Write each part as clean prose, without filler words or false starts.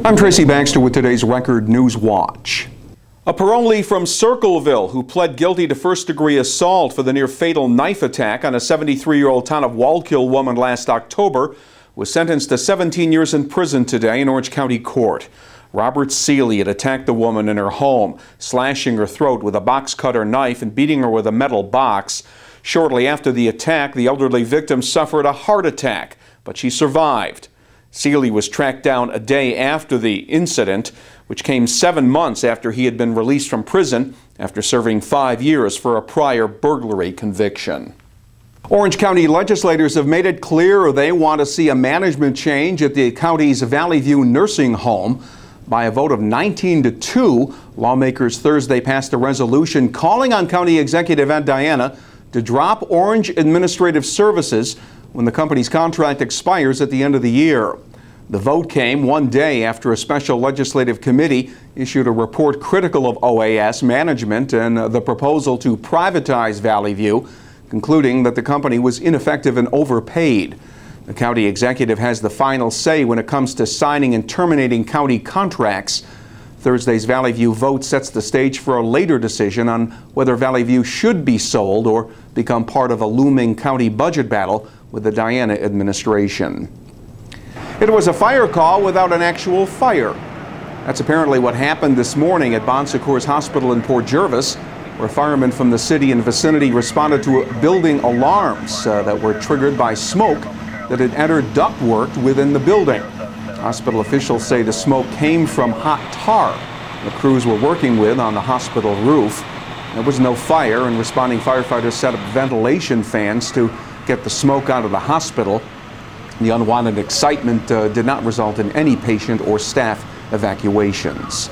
I'm Tracy Baxter with today's Record Newswatch. A parolee from Circleville who pled guilty to first-degree assault for the near-fatal knife attack on a 73-year-old town of Wallkill woman last October was sentenced to 17 years in prison today in Orange County Court. Robert Seeley had attacked the woman in her home, slashing her throat with a box cutter knife and beating her with a metal box. Shortly after the attack, the elderly victim suffered a heart attack, but she survived. Seeley was tracked down a day after the incident, which came 7 months after he had been released from prison after serving 5 years for a prior burglary conviction. Orange County legislators have made it clear they want to see a management change at the county's Valley View nursing home. By a vote of 19-2, lawmakers Thursday passed a resolution calling on County Executive Ed Diana to drop Orange Administrative Services when the company's contract expires at the end of the year. The vote came one day after a special legislative committee issued a report critical of OAS management and the proposal to privatize Valley View, concluding that the company was ineffective and overpaid. The county executive has the final say when it comes to signing and terminating county contracts. Thursday's Valley View vote sets the stage for a later decision on whether Valley View should be sold or become part of a looming county budget battle with the Diana administration. It was a fire call without an actual fire. That's apparently what happened this morning at Bon Secours Hospital in Port Jervis, where firemen from the city and vicinity responded to building alarms that were triggered by smoke that had entered ductwork within the building. Hospital officials say the smoke came from hot tar the crews were working with on the hospital roof. There was no fire, and responding firefighters set up ventilation fans to get the smoke out of the hospital. The unwanted excitement did not result in any patient or staff evacuations.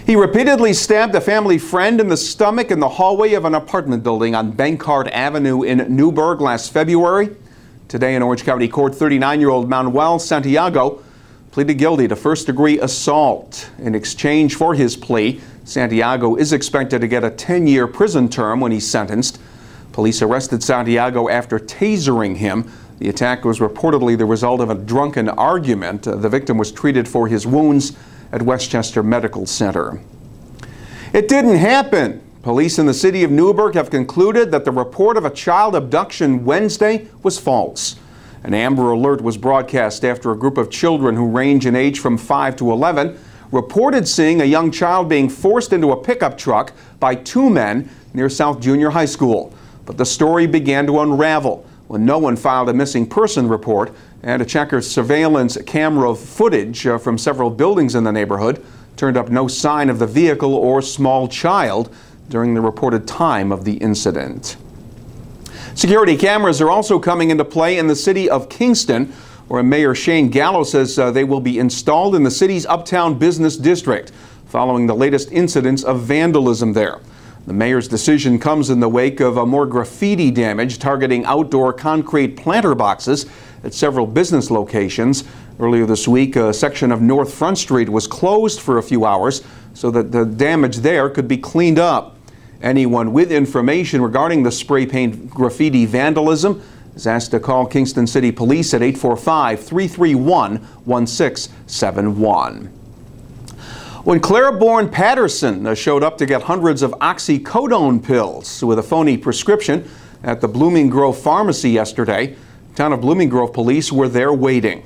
He repeatedly stabbed a family friend in the stomach in the hallway of an apartment building on Bankard Avenue in Newburgh last February. Today in Orange County Court, 39-year-old Manuel Santiago pleaded guilty to first-degree assault. In exchange for his plea, Santiago is expected to get a 10-year prison term when he's sentenced. Police arrested Santiago after tasering him. The attack was reportedly the result of a drunken argument. The victim was treated for his wounds at Westchester Medical Center. It didn't happen. Police in the city of Newburgh have concluded that the report of a child abduction Wednesday was false. An Amber Alert was broadcast after a group of children who range in age from 5 to 11 reported seeing a young child being forced into a pickup truck by two men near South Junior High School. But the story began to unravel when no one filed a missing person report, and a checker surveillance camera footage from several buildings in the neighborhood turned up no sign of the vehicle or small child during the reported time of the incident. Security cameras are also coming into play in the city of Kingston, where Mayor Shane Gallo says they will be installed in the city's uptown business district following the latest incidents of vandalism there. The mayor's decision comes in the wake of more graffiti damage targeting outdoor concrete planter boxes at several business locations. Earlier this week, a section of North Front Street was closed for a few hours so that the damage there could be cleaned up. Anyone with information regarding the spray paint graffiti vandalism is asked to call Kingston City Police at 845-331-1671. When Claiborne Patterson showed up to get hundreds of oxycodone pills with a phony prescription at the Blooming Grove Pharmacy yesterday, town of Blooming Grove police were there waiting.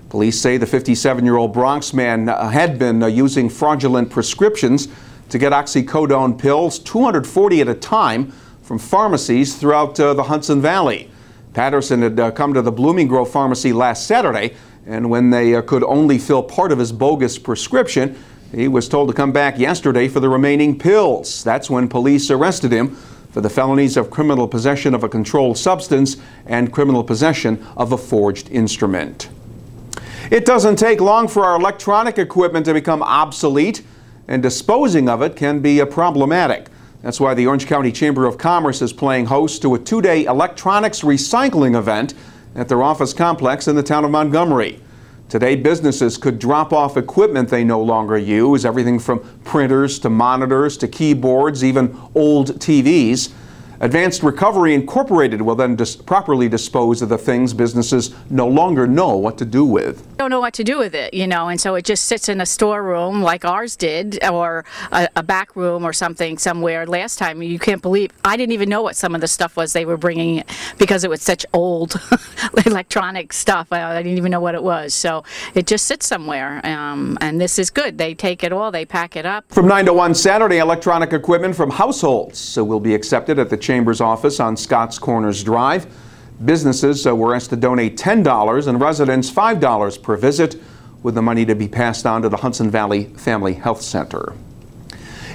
Police say the 57-year-old Bronx man had been using fraudulent prescriptions to get oxycodone pills, 240 at a time, from pharmacies throughout the Hudson Valley. Patterson had come to the Blooming Grove Pharmacy last Saturday, and when they could only fill part of his bogus prescription, he was told to come back yesterday for the remaining pills. That's when police arrested him for the felonies of criminal possession of a controlled substance and criminal possession of a forged instrument. It doesn't take long for our electronic equipment to become obsolete, and disposing of it can be problematic. That's why the Orange County Chamber of Commerce is playing host to a two-day electronics recycling event at their office complex in the town of Montgomery. Today, businesses could drop off equipment they no longer use, everything from printers to monitors to keyboards, even old TVs. Advanced Recovery Incorporated will then properly dispose of the things businesses no longer know what to do with. Don't know what to do with it, and so it just sits in a storeroom like ours did, or a back room or something somewhere. Last time, you can't believe, I didn't even know what some of the stuff was they were bringing because it was such old electronic stuff. I didn't even know what it was. So it just sits somewhere, and this is good. They take it all, they pack it up. From 9 to 1 Saturday, electronic equipment from households will be accepted at the Chamber's office on Scotts Corners Drive. Businesses were asked to donate $10 and residents $5 per visit, with the money to be passed on to the Hudson Valley Family Health Center.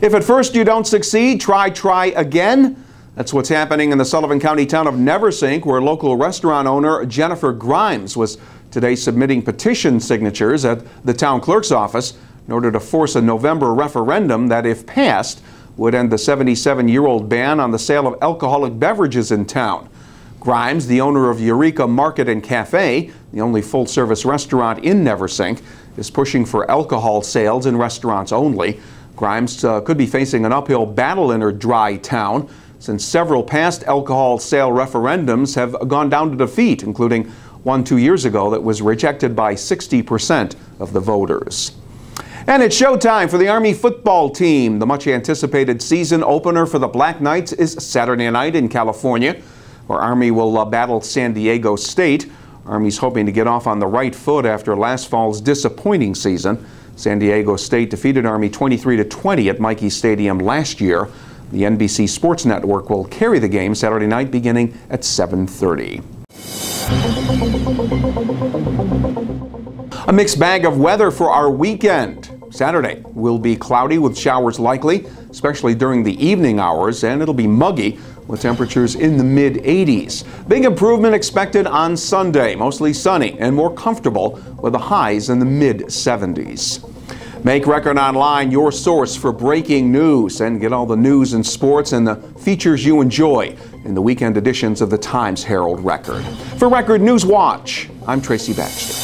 If at first you don't succeed, try again. That's what's happening in the Sullivan County town of Neversink, where local restaurant owner Jennifer Grimes was today submitting petition signatures at the town clerk's office in order to force a November referendum that, if passed, would end the 77-year-old ban on the sale of alcoholic beverages in town. Grimes, the owner of Eureka Market and Cafe, the only full-service restaurant in Neversink, is pushing for alcohol sales in restaurants only. Grimes could be facing an uphill battle in her dry town, since several past alcohol sale referendums have gone down to defeat, including one 2 years ago that was rejected by 60% of the voters. And it's showtime for the Army football team. The much-anticipated season opener for the Black Knights is Saturday night in California, where Army will battle San Diego State. Army's hoping to get off on the right foot after last fall's disappointing season. San Diego State defeated Army 23-20 at Michie Stadium last year. The NBC Sports Network will carry the game Saturday night beginning at 7:30. A mixed bag of weather for our weekend. Saturday will be cloudy with showers likely, especially during the evening hours, and it'll be muggy with temperatures in the mid-80s. Big improvement expected on Sunday, mostly sunny and more comfortable with the highs in the mid-70s. Make Record Online your source for breaking news, and get all the news and sports and the features you enjoy in the weekend editions of the Times-Herald Record. For Record Newswatch, I'm Tracy Baxter.